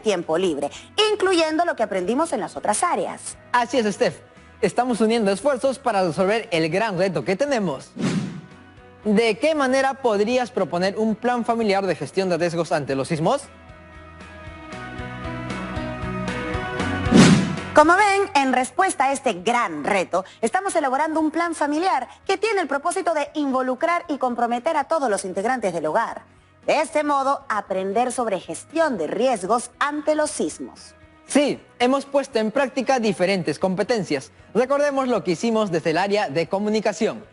tiempo libre, incluyendo lo que aprendimos en las otras áreas. Así es, Steph. Estamos uniendo esfuerzos para resolver el gran reto que tenemos. ¿De qué manera podrías proponer un plan familiar de gestión de riesgos ante los sismos? Como ven, en respuesta a este gran reto, estamos elaborando un plan familiar que tiene el propósito de involucrar y comprometer a todos los integrantes del hogar. De este modo, aprender sobre gestión de riesgos ante los sismos. Sí, hemos puesto en práctica diferentes competencias. Recordemos lo que hicimos desde el área de comunicación.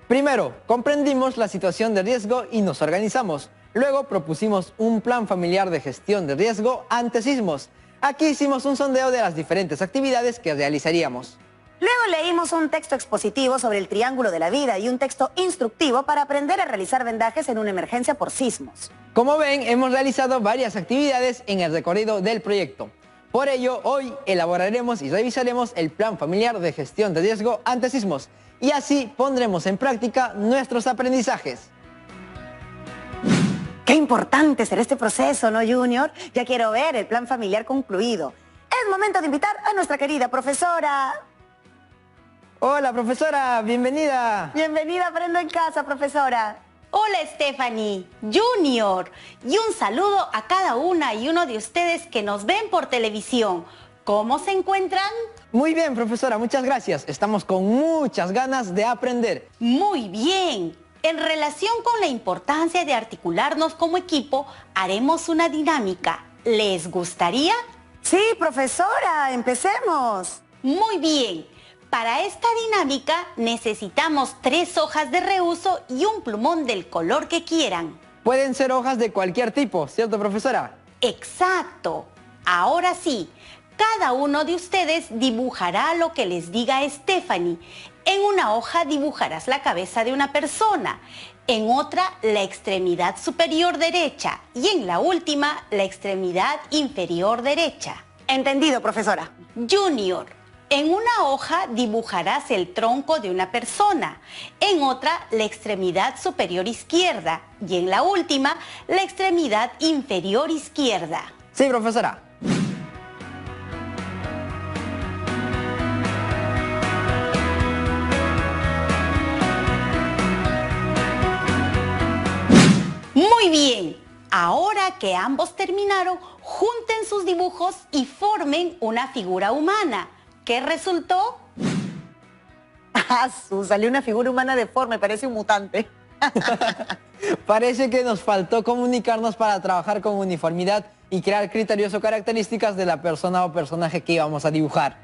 Primero, comprendimos la situación de riesgo y nos organizamos. Luego propusimos un plan familiar de gestión de riesgo ante sismos. Aquí hicimos un sondeo de las diferentes actividades que realizaríamos. Luego leímos un texto expositivo sobre el triángulo de la vida y un texto instructivo para aprender a realizar vendajes en una emergencia por sismos. Como ven, hemos realizado varias actividades en el recorrido del proyecto. Por ello, hoy elaboraremos y revisaremos el plan familiar de gestión de riesgo ante sismos y así pondremos en práctica nuestros aprendizajes. Qué importante será este proceso, ¿no, Junior? Ya quiero ver el plan familiar concluido. Es momento de invitar a nuestra querida profesora. Hola, profesora, bienvenida. Bienvenida, Aprendo en Casa, profesora. Hola Stephanie, Junior, y un saludo a cada una y uno de ustedes que nos ven por televisión. ¿Cómo se encuentran? Muy bien, profesora, muchas gracias. Estamos con muchas ganas de aprender. Muy bien. En relación con la importancia de articularnos como equipo, haremos una dinámica. ¿Les gustaría? Sí, profesora, empecemos. Muy bien. Para esta dinámica necesitamos 3 hojas de reuso y un plumón del color que quieran. Pueden ser hojas de cualquier tipo, ¿cierto, profesora? Exacto. Ahora sí, cada uno de ustedes dibujará lo que les diga Stephanie. En una hoja dibujarás la cabeza de una persona, en otra la extremidad superior derecha y en la última la extremidad inferior derecha. Entendido, profesora. Junior, en una hoja dibujarás el tronco de una persona, en otra la extremidad superior izquierda y en la última la extremidad inferior izquierda. Sí, profesora. Muy bien, ahora que ambos terminaron, junten sus dibujos y formen una figura humana. ¿Qué resultó? Salió una figura humana deforme, parece un mutante. Parece que nos faltó comunicarnos para trabajar con uniformidad y crear criterios o características de la persona o personaje que íbamos a dibujar.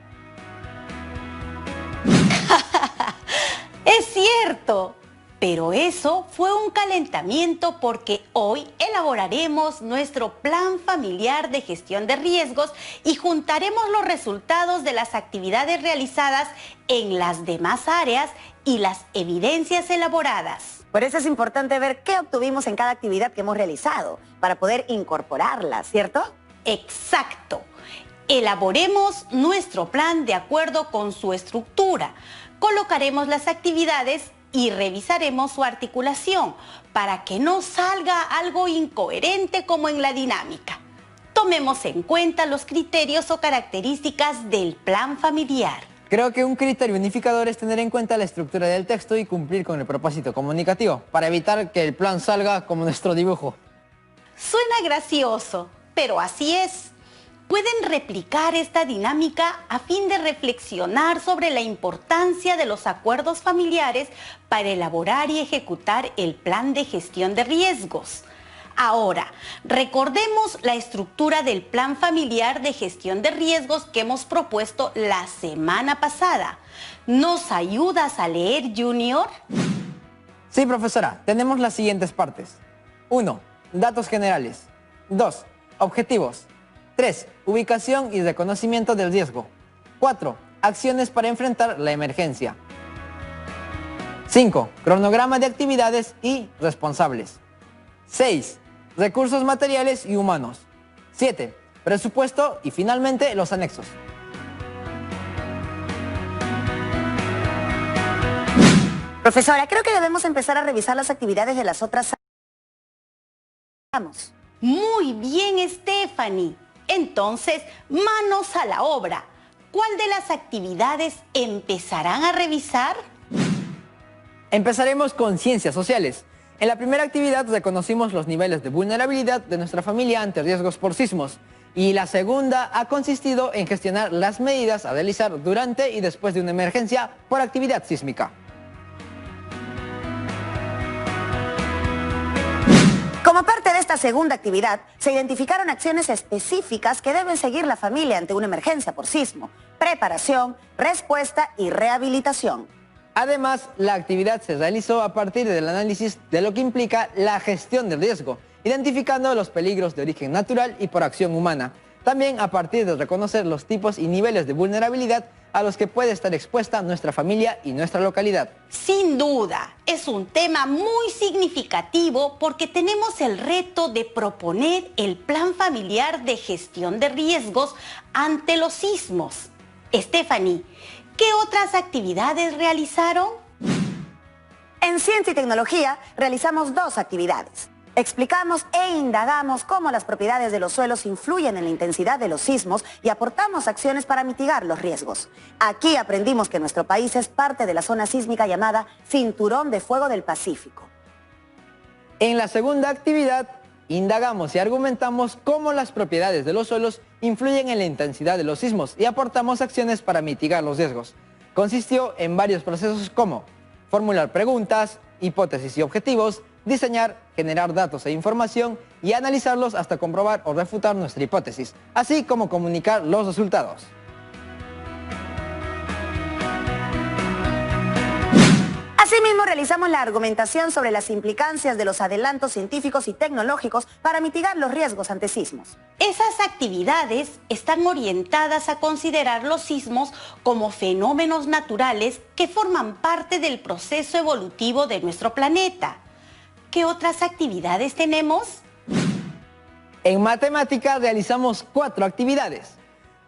Es cierto. Pero eso fue un calentamiento porque hoy elaboraremos nuestro plan familiar de gestión de riesgos y juntaremos los resultados de las actividades realizadas en las demás áreas y las evidencias elaboradas. Por eso es importante ver qué obtuvimos en cada actividad que hemos realizado, para poder incorporarlas, ¿cierto? Exacto. Elaboremos nuestro plan de acuerdo con su estructura. Colocaremos las actividades y revisaremos su articulación para que no salga algo incoherente como en la dinámica. Tomemos en cuenta los criterios o características del plan familiar. Creo que un criterio unificador es tener en cuenta la estructura del texto y cumplir con el propósito comunicativo, para evitar que el plan salga como nuestro dibujo. Suena gracioso, pero así es. Pueden replicar esta dinámica a fin de reflexionar sobre la importancia de los acuerdos familiares para elaborar y ejecutar el plan de gestión de riesgos. Ahora, recordemos la estructura del plan familiar de gestión de riesgos que hemos propuesto la semana pasada. ¿Nos ayudas a leer, Junior? Sí, profesora, tenemos las siguientes partes. 1. Datos generales. 2. Objetivos. 3. Ubicación y reconocimiento del riesgo. 4. Acciones para enfrentar la emergencia. 5. Cronograma de actividades y responsables. 6. Recursos materiales y humanos. 7. Presupuesto y finalmente los anexos. Profesora, creo que debemos empezar a revisar las actividades de las otras áreas. Muy bien, Stephanie. Entonces, manos a la obra. ¿Cuál de las actividades empezarán a revisar? Empezaremos con ciencias sociales. En la primera actividad reconocimos los niveles de vulnerabilidad de nuestra familia ante riesgos por sismos. Y la segunda ha consistido en gestionar las medidas a realizar durante y después de una emergencia por actividad sísmica. Como parte de esta segunda actividad, se identificaron acciones específicas que deben seguir la familia ante una emergencia por sismo: preparación, respuesta y rehabilitación. Además, la actividad se realizó a partir del análisis de lo que implica la gestión del riesgo, identificando los peligros de origen natural y por acción humana. También a partir de reconocer los tipos y niveles de vulnerabilidad a los que puede estar expuesta nuestra familia y nuestra localidad. Sin duda, es un tema muy significativo porque tenemos el reto de proponer el plan familiar de gestión de riesgos ante los sismos. Stephanie, ¿qué otras actividades realizaron? En Ciencia y Tecnología realizamos 2 actividades. Explicamos e indagamos cómo las propiedades de los suelos influyen en la intensidad de los sismos y aportamos acciones para mitigar los riesgos. Aquí aprendimos que nuestro país es parte de la zona sísmica llamada Cinturón de Fuego del Pacífico. En la segunda actividad, indagamos y argumentamos cómo las propiedades de los suelos influyen en la intensidad de los sismos y aportamos acciones para mitigar los riesgos. Consistió en varios procesos como formular preguntas, hipótesis y objetivos, diseñar, generar datos e información y analizarlos hasta comprobar o refutar nuestra hipótesis, así como comunicar los resultados. Asimismo, realizamos la argumentación sobre las implicancias de los adelantos científicos y tecnológicos para mitigar los riesgos ante sismos. Esas actividades están orientadas a considerar los sismos como fenómenos naturales que forman parte del proceso evolutivo de nuestro planeta. ¿Qué otras actividades tenemos? En matemática realizamos 4 actividades.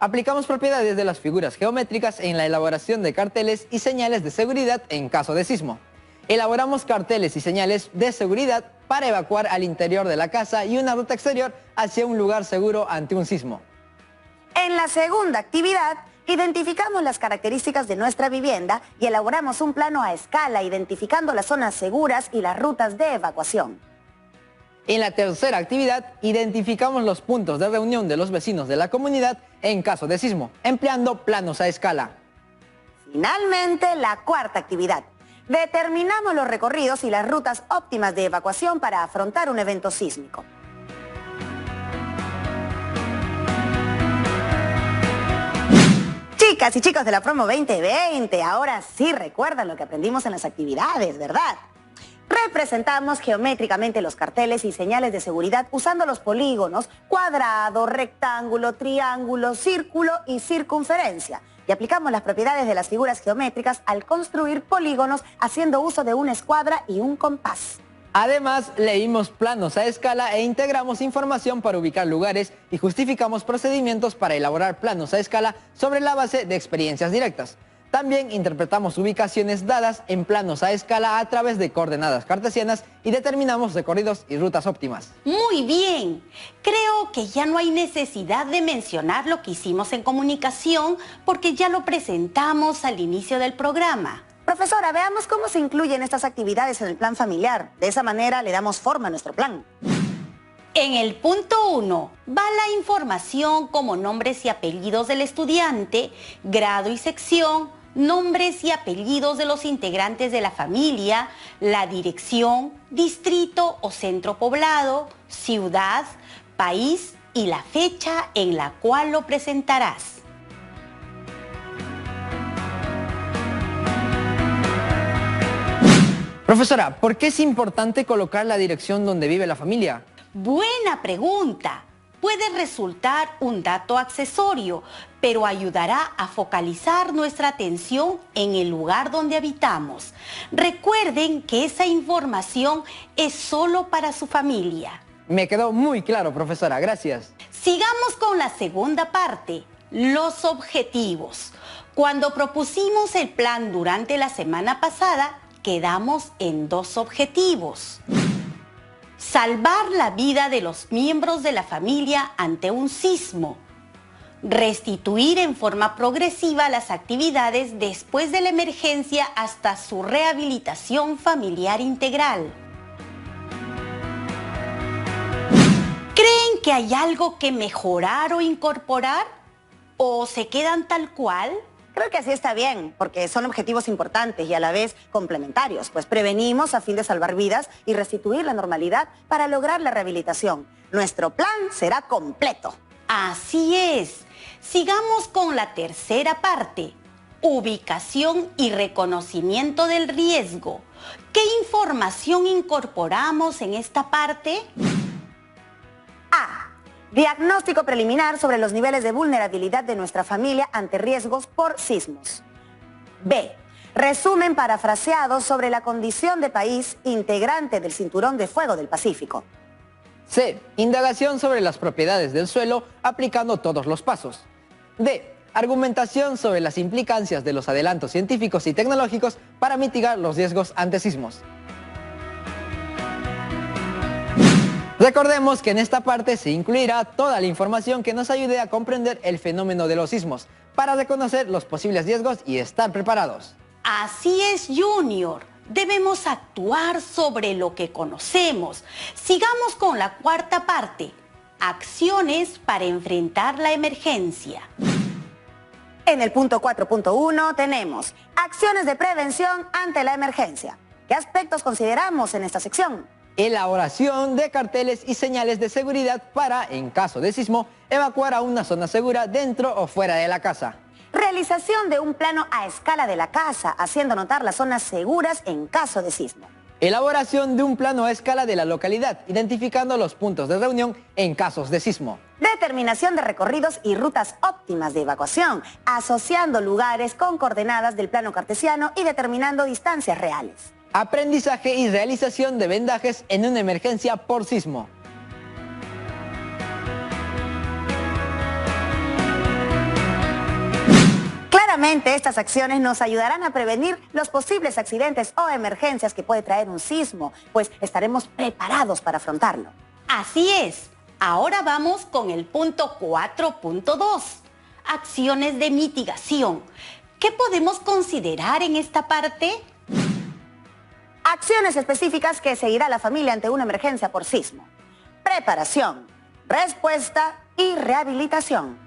Aplicamos propiedades de las figuras geométricas en la elaboración de carteles y señales de seguridad en caso de sismo. Elaboramos carteles y señales de seguridad para evacuar al interior de la casa y una ruta exterior hacia un lugar seguro ante un sismo. En la segunda actividad, identificamos las características de nuestra vivienda y elaboramos un plano a escala identificando las zonas seguras y las rutas de evacuación. En la tercera actividad, identificamos los puntos de reunión de los vecinos de la comunidad en caso de sismo, empleando planos a escala. Finalmente, la cuarta actividad. Determinamos los recorridos y las rutas óptimas de evacuación para afrontar un evento sísmico. Chicas y chicos de la promo 2020, ahora sí recuerdan lo que aprendimos en las actividades, ¿verdad? Representamos geométricamente los carteles y señales de seguridad usando los polígonos cuadrado, rectángulo, triángulo, círculo y circunferencia. Y aplicamos las propiedades de las figuras geométricas al construir polígonos haciendo uso de una escuadra y un compás. Además, leímos planos a escala e integramos información para ubicar lugares y justificamos procedimientos para elaborar planos a escala sobre la base de experiencias directas. También interpretamos ubicaciones dadas en planos a escala a través de coordenadas cartesianas y determinamos recorridos y rutas óptimas. Muy bien. Creo que ya no hay necesidad de mencionar lo que hicimos en comunicación porque ya lo presentamos al inicio del programa. Profesora, veamos cómo se incluyen estas actividades en el plan familiar. De esa manera le damos forma a nuestro plan. En el punto 1 va la información como nombres y apellidos del estudiante, grado y sección, nombres y apellidos de los integrantes de la familia, la dirección, distrito o centro poblado, ciudad, país y la fecha en la cual lo presentarás. Profesora, ¿por qué es importante colocar la dirección donde vive la familia? Buena pregunta. Puede resultar un dato accesorio, pero ayudará a focalizar nuestra atención en el lugar donde habitamos. Recuerden que esa información es solo para su familia. Me quedó muy claro, profesora. Gracias. Sigamos con la segunda parte, los objetivos. Cuando propusimos el plan durante la semana pasada, quedamos en 2 objetivos. salvar la vida de los miembros de la familia ante un sismo, restituir en forma progresiva las actividades después de la emergencia hasta su rehabilitación familiar integral. ¿Creen que hay algo que mejorar o incorporar? ¿O se quedan tal cual? Creo que así está bien, porque son objetivos importantes y a la vez complementarios, pues prevenimos a fin de salvar vidas y restituir la normalidad para lograr la rehabilitación. Nuestro plan será completo. Así es. Sigamos con la tercera parte, ubicación y reconocimiento del riesgo. ¿Qué información incorporamos en esta parte? A. Diagnóstico preliminar sobre los niveles de vulnerabilidad de nuestra familia ante riesgos por sismos. B. Resumen parafraseado sobre la condición de país integrante del Cinturón de Fuego del Pacífico. C. Indagación sobre las propiedades del suelo aplicando todos los pasos. D. Argumentación sobre las implicancias de los adelantos científicos y tecnológicos para mitigar los riesgos ante sismos. Recordemos que en esta parte se incluirá toda la información que nos ayude a comprender el fenómeno de los sismos, para reconocer los posibles riesgos y estar preparados. Así es, Junior. Debemos actuar sobre lo que conocemos. Sigamos con la cuarta parte, acciones para enfrentar la emergencia. En el punto 4.1 tenemos acciones de prevención ante la emergencia. ¿Qué aspectos consideramos en esta sección? Elaboración de carteles y señales de seguridad para, en caso de sismo, evacuar a una zona segura dentro o fuera de la casa. Realización de un plano a escala de la casa, haciendo notar las zonas seguras en caso de sismo. Elaboración de un plano a escala de la localidad, identificando los puntos de reunión en casos de sismo. Determinación de recorridos y rutas óptimas de evacuación, asociando lugares con coordenadas del plano cartesiano y determinando distancias reales. Aprendizaje y realización de vendajes en una emergencia por sismo. Claramente, estas acciones nos ayudarán a prevenir los posibles accidentes o emergencias que puede traer un sismo, pues estaremos preparados para afrontarlo. Así es. Ahora vamos con el punto 4.2, acciones de mitigación. ¿Qué podemos considerar en esta parte? Acciones específicas que seguirá la familia ante una emergencia por sismo. Preparación, respuesta y rehabilitación.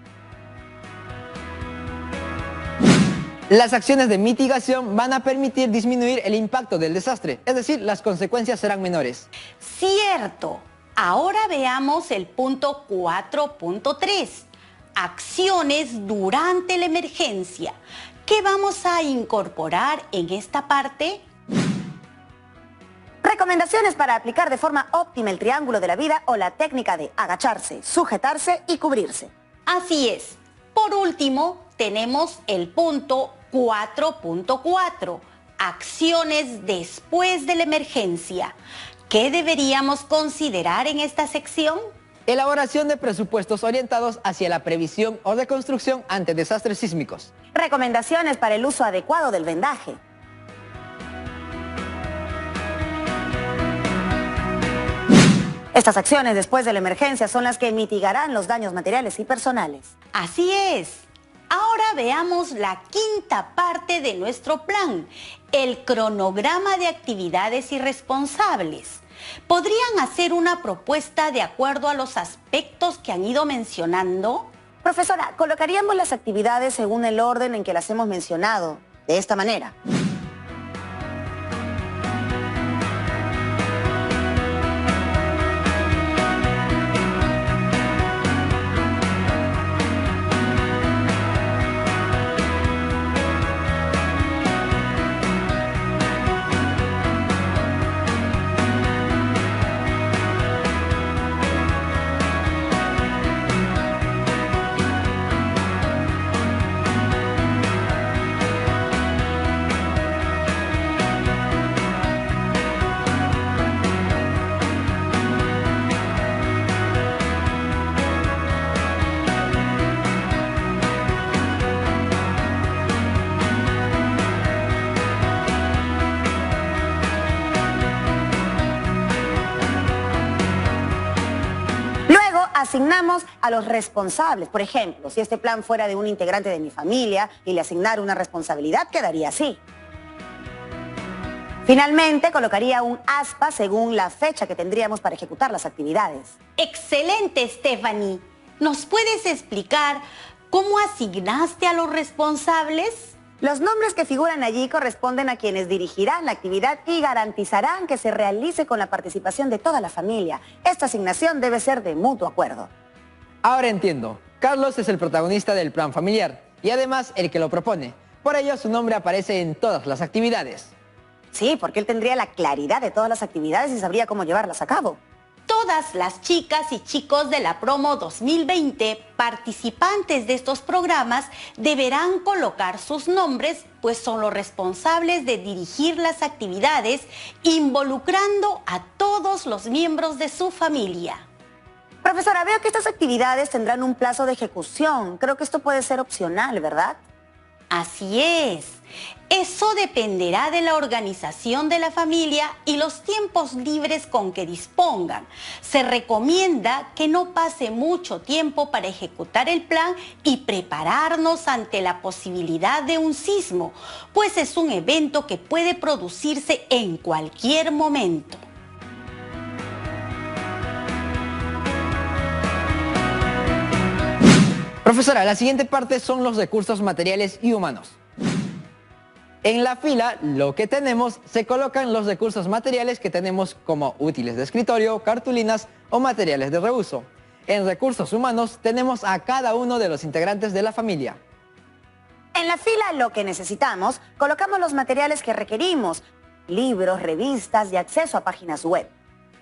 Las acciones de mitigación van a permitir disminuir el impacto del desastre, es decir, las consecuencias serán menores. Cierto. Ahora veamos el punto 4.3, acciones durante la emergencia. ¿Qué vamos a incorporar en esta parte? Recomendaciones para aplicar de forma óptima el triángulo de la vida o la técnica de agacharse, sujetarse y cubrirse. Así es. Por último, tenemos el punto 4.4, acciones después de la emergencia. ¿Qué deberíamos considerar en esta sección? Elaboración de presupuestos orientados hacia la previsión o reconstrucción ante desastres sísmicos. Recomendaciones para el uso adecuado del vendaje. Estas acciones después de la emergencia son las que mitigarán los daños materiales y personales. Así es. Ahora veamos la quinta parte de nuestro plan, el cronograma de actividades y responsables. ¿Podrían hacer una propuesta de acuerdo a los aspectos que han ido mencionando? Profesora, colocaríamos las actividades según el orden en que las hemos mencionado, de esta manera. asignamos a los responsables. Por ejemplo, si este plan fuera de un integrante de mi familia y le asignara una responsabilidad, quedaría así. Finalmente, colocaría un aspa según la fecha que tendríamos para ejecutar las actividades. Excelente, Stephanie. ¿Nos puedes explicar cómo asignaste a los responsables? Los nombres que figuran allí corresponden a quienes dirigirán la actividad y garantizarán que se realice con la participación de toda la familia. Esta asignación debe ser de mutuo acuerdo. Ahora entiendo. Carlos es el protagonista del plan familiar y además el que lo propone. Por ello su nombre aparece en todas las actividades. Sí, porque él tendría la claridad de todas las actividades y sabría cómo llevarlas a cabo. Todas las chicas y chicos de la promo 2020, participantes de estos programas, deberán colocar sus nombres, pues son los responsables de dirigir las actividades, involucrando a todos los miembros de su familia. Profesora, veo que estas actividades tendrán un plazo de ejecución. Creo que esto puede ser opcional, ¿verdad? Así es. Eso dependerá de la organización de la familia y los tiempos libres con que dispongan. Se recomienda que no pase mucho tiempo para ejecutar el plan y prepararnos ante la posibilidad de un sismo, pues es un evento que puede producirse en cualquier momento. Profesora, la siguiente parte son los recursos materiales y humanos. En la fila, lo que tenemos, se colocan los recursos materiales que tenemos como útiles de escritorio, cartulinas o materiales de reuso. En recursos humanos tenemos a cada uno de los integrantes de la familia. En la fila, lo que necesitamos, colocamos los materiales que requerimos, libros, revistas y acceso a páginas web.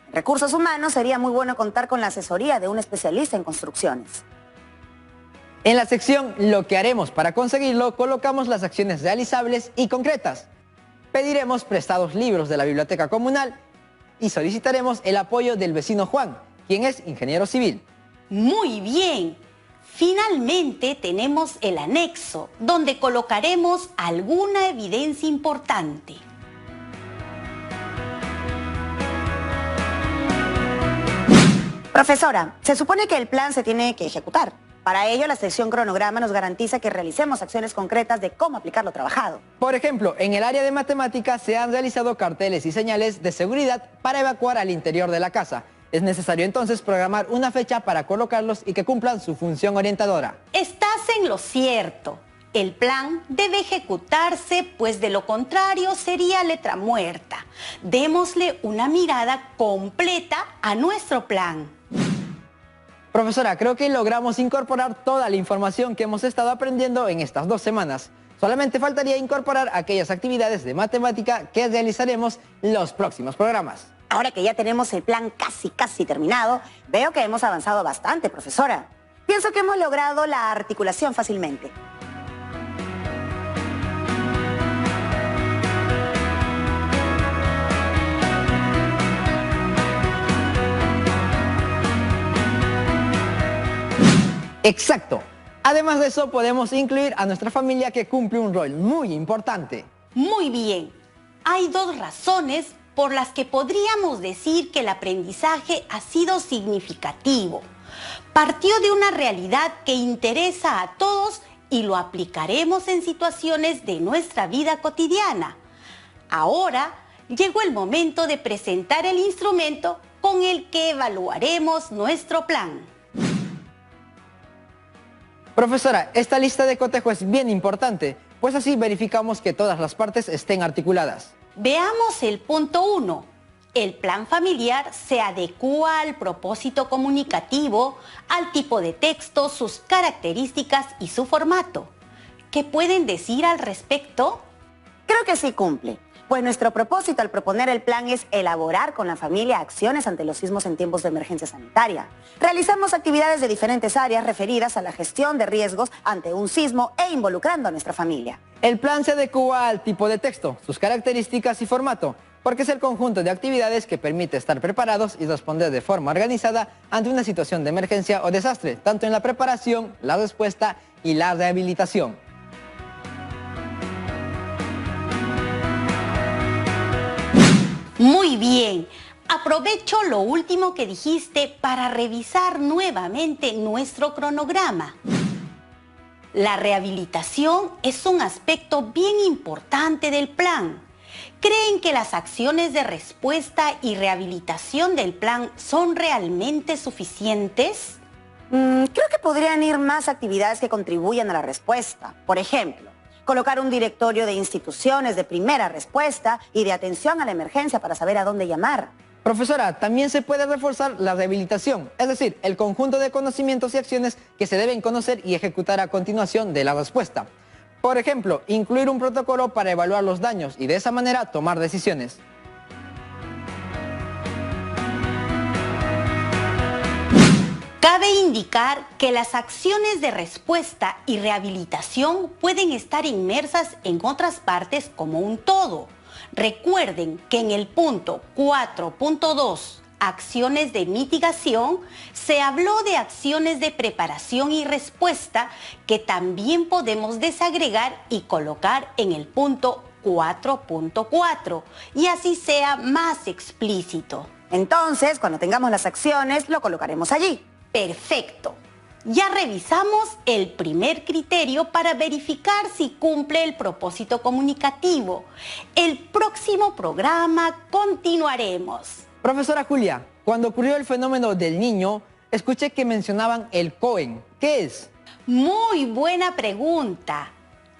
En recursos humanos sería muy bueno contar con la asesoría de un especialista en construcciones. En la sección Lo que haremos para conseguirlo, colocamos las acciones realizables y concretas. Pediremos prestados libros de la biblioteca comunal y solicitaremos el apoyo del vecino Juan, quien es ingeniero civil. Muy bien. Finalmente tenemos el anexo, donde colocaremos alguna evidencia importante. Profesora, se supone que el plan se tiene que ejecutar. Para ello, la sección cronograma nos garantiza que realicemos acciones concretas de cómo aplicar lo trabajado. Por ejemplo, en el área de matemáticas se han realizado carteles y señales de seguridad para evacuar al interior de la casa. Es necesario entonces programar una fecha para colocarlos y que cumplan su función orientadora. Estás en lo cierto. El plan debe ejecutarse, pues de lo contrario sería letra muerta. Démosle una mirada completa a nuestro plan. Profesora, creo que logramos incorporar toda la información que hemos estado aprendiendo en estas 2 semanas. Solamente faltaría incorporar aquellas actividades de matemática que realizaremos los próximos programas. Ahora que ya tenemos el plan casi terminado, veo que hemos avanzado bastante, profesora. Pienso que hemos logrado la articulación fácilmente. Exacto. Además de eso, podemos incluir a nuestra familia que cumple un rol muy importante. Muy bien. Hay 2 razones por las que podríamos decir que el aprendizaje ha sido significativo. Partió de una realidad que interesa a todos y lo aplicaremos en situaciones de nuestra vida cotidiana. Ahora llegó el momento de presentar el instrumento con el que evaluaremos nuestro plan. Profesora, esta lista de cotejo es bien importante, pues así verificamos que todas las partes estén articuladas. Veamos el punto 1. El plan familiar se adecúa al propósito comunicativo, al tipo de texto, sus características y su formato. ¿Qué pueden decir al respecto? Creo que sí cumple, pues nuestro propósito al proponer el plan es elaborar con la familia acciones ante los sismos en tiempos de emergencia sanitaria. Realizamos actividades de diferentes áreas referidas a la gestión de riesgos ante un sismo e involucrando a nuestra familia. El plan se adecúa al tipo de texto, sus características y formato, porque es el conjunto de actividades que permite estar preparados y responder de forma organizada ante una situación de emergencia o desastre, tanto en la preparación, la respuesta y la rehabilitación. Muy bien. Aprovecho lo último que dijiste para revisar nuevamente nuestro cronograma. La rehabilitación es un aspecto bien importante del plan. ¿Creen que las acciones de respuesta y rehabilitación del plan son realmente suficientes? Creo que podrían ir más actividades que contribuyan a la respuesta. Por ejemplo, colocar un directorio de instituciones de primera respuesta y de atención a la emergencia para saber a dónde llamar. Profesora, también se puede reforzar la rehabilitación, es decir, el conjunto de conocimientos y acciones que se deben conocer y ejecutar a continuación de la respuesta. Por ejemplo, incluir un protocolo para evaluar los daños y de esa manera tomar decisiones. Cabe indicar que las acciones de respuesta y rehabilitación pueden estar inmersas en otras partes como un todo. Recuerden que en el punto 4.2, acciones de mitigación, se habló de acciones de preparación y respuesta que también podemos desagregar y colocar en el punto 4.4 y así sea más explícito. Entonces, cuando tengamos las acciones, lo colocaremos allí. Perfecto. Ya revisamos el primer criterio para verificar si cumple el propósito comunicativo. El próximo programa continuaremos. Profesora Julia, cuando ocurrió el fenómeno del Niño, escuché que mencionaban el COEN. ¿Qué es? Muy buena pregunta.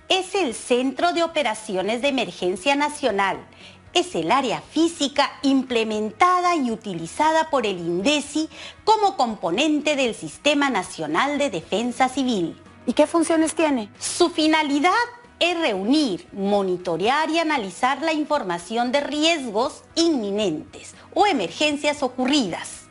Es el Centro de Operaciones de Emergencia Nacional. Es el área física implementada y utilizada por el INDECI como componente del Sistema Nacional de Defensa Civil. ¿Y qué funciones tiene? Su finalidad es reunir, monitorear y analizar la información de riesgos inminentes o emergencias ocurridas.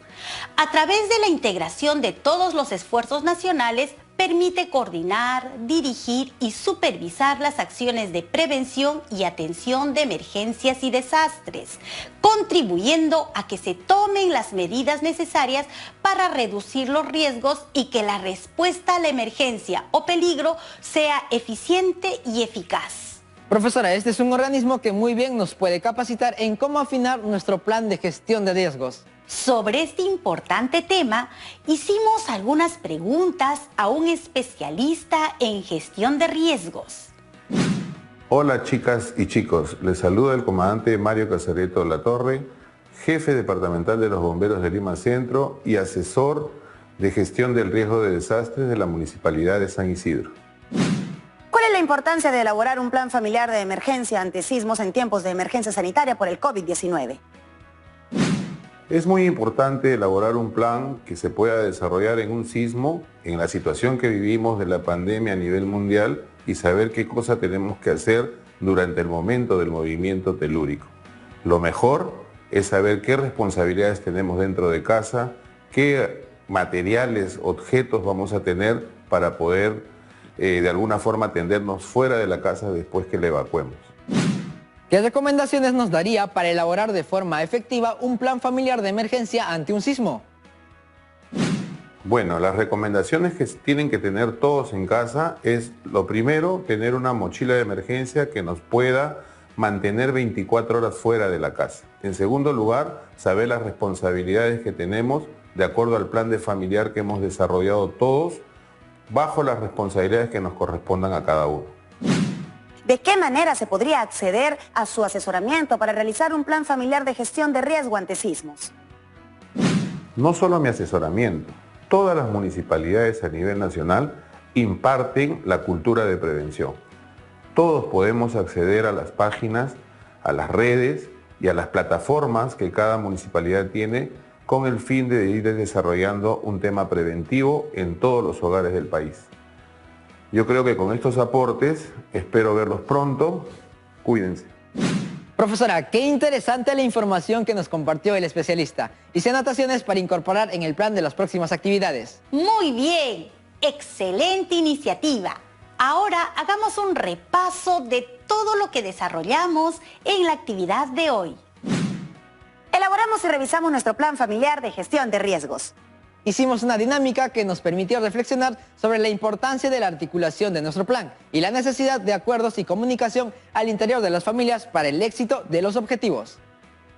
A través de la integración de todos los esfuerzos nacionales, permite coordinar, dirigir y supervisar las acciones de prevención y atención de emergencias y desastres, contribuyendo a que se tomen las medidas necesarias para reducir los riesgos y que la respuesta a la emergencia o peligro sea eficiente y eficaz. Profesora, este es un organismo que muy bien nos puede capacitar en cómo afinar nuestro plan de gestión de riesgos. Sobre este importante tema, hicimos algunas preguntas a un especialista en gestión de riesgos. Hola chicas y chicos, les saluda el comandante Mario Casareto Latorre, jefe departamental de los bomberos de Lima Centro y asesor de gestión del riesgo de desastres de la Municipalidad de San Isidro. ¿Cuál es la importancia de elaborar un plan familiar de emergencia ante sismos en tiempos de emergencia sanitaria por el COVID-19? Es muy importante elaborar un plan que se pueda desarrollar en un sismo, en la situación que vivimos de la pandemia a nivel mundial y saber qué cosa tenemos que hacer durante el momento del movimiento telúrico. Lo mejor es saber qué responsabilidades tenemos dentro de casa, qué materiales, objetos vamos a tener para poder de alguna forma atendernos fuera de la casa después que la evacuemos. ¿Qué recomendaciones nos daría para elaborar de forma efectiva un plan familiar de emergencia ante un sismo? Bueno, las recomendaciones que tienen que tener todos en casa es, lo primero, tener una mochila de emergencia que nos pueda mantener 24 horas fuera de la casa. En segundo lugar, saber las responsabilidades que tenemos de acuerdo al plan de familiar que hemos desarrollado todos, bajo las responsabilidades que nos correspondan a cada uno. ¿De qué manera se podría acceder a su asesoramiento para realizar un plan familiar de gestión de riesgo ante sismos? No solo mi asesoramiento, todas las municipalidades a nivel nacional imparten la cultura de prevención. Todos podemos acceder a las páginas, a las redes y a las plataformas que cada municipalidad tiene con el fin de ir desarrollando un tema preventivo en todos los hogares del país. Yo creo que con estos aportes, espero verlos pronto. Cuídense. Profesora, qué interesante la información que nos compartió el especialista. Hice anotaciones para incorporar en el plan de las próximas actividades. Muy bien, excelente iniciativa. Ahora hagamos un repaso de todo lo que desarrollamos en la actividad de hoy. Elaboramos y revisamos nuestro plan familiar de gestión de riesgos. Hicimos una dinámica que nos permitió reflexionar sobre la importancia de la articulación de nuestro plan y la necesidad de acuerdos y comunicación al interior de las familias para el éxito de los objetivos.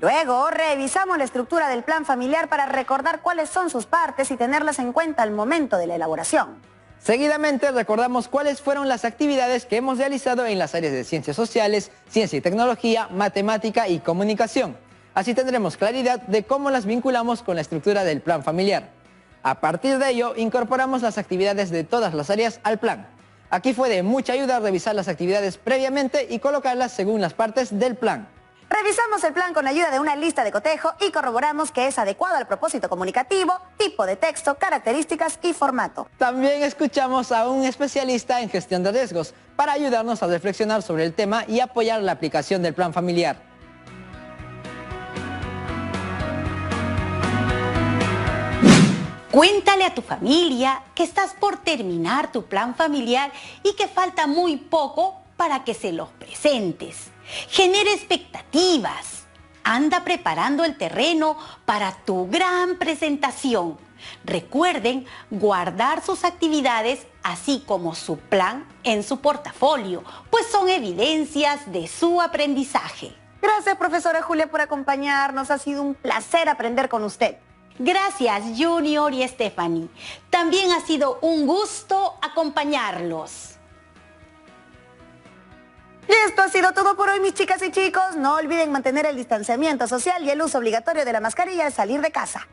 Luego, revisamos la estructura del plan familiar para recordar cuáles son sus partes y tenerlas en cuenta al momento de la elaboración. Seguidamente recordamos cuáles fueron las actividades que hemos realizado en las áreas de ciencias sociales, ciencia y tecnología, matemática y comunicación. Así tendremos claridad de cómo las vinculamos con la estructura del plan familiar. A partir de ello, incorporamos las actividades de todas las áreas al plan. Aquí fue de mucha ayuda revisar las actividades previamente y colocarlas según las partes del plan. Revisamos el plan con ayuda de una lista de cotejo y corroboramos que es adecuado al propósito comunicativo, tipo de texto, características y formato. También escuchamos a un especialista en gestión de riesgos para ayudarnos a reflexionar sobre el tema y apoyar la aplicación del plan familiar. Cuéntale a tu familia que estás por terminar tu plan familiar y que falta muy poco para que se los presentes. Genera expectativas. Anda preparando el terreno para tu gran presentación. Recuerden guardar sus actividades así como su plan en su portafolio, pues son evidencias de su aprendizaje. Gracias, profesora Julia, por acompañarnos. Ha sido un placer aprender con usted. Gracias, Junior y Stephanie. También ha sido un gusto acompañarlos. Y esto ha sido todo por hoy, mis chicas y chicos. No olviden mantener el distanciamiento social y el uso obligatorio de la mascarilla al salir de casa.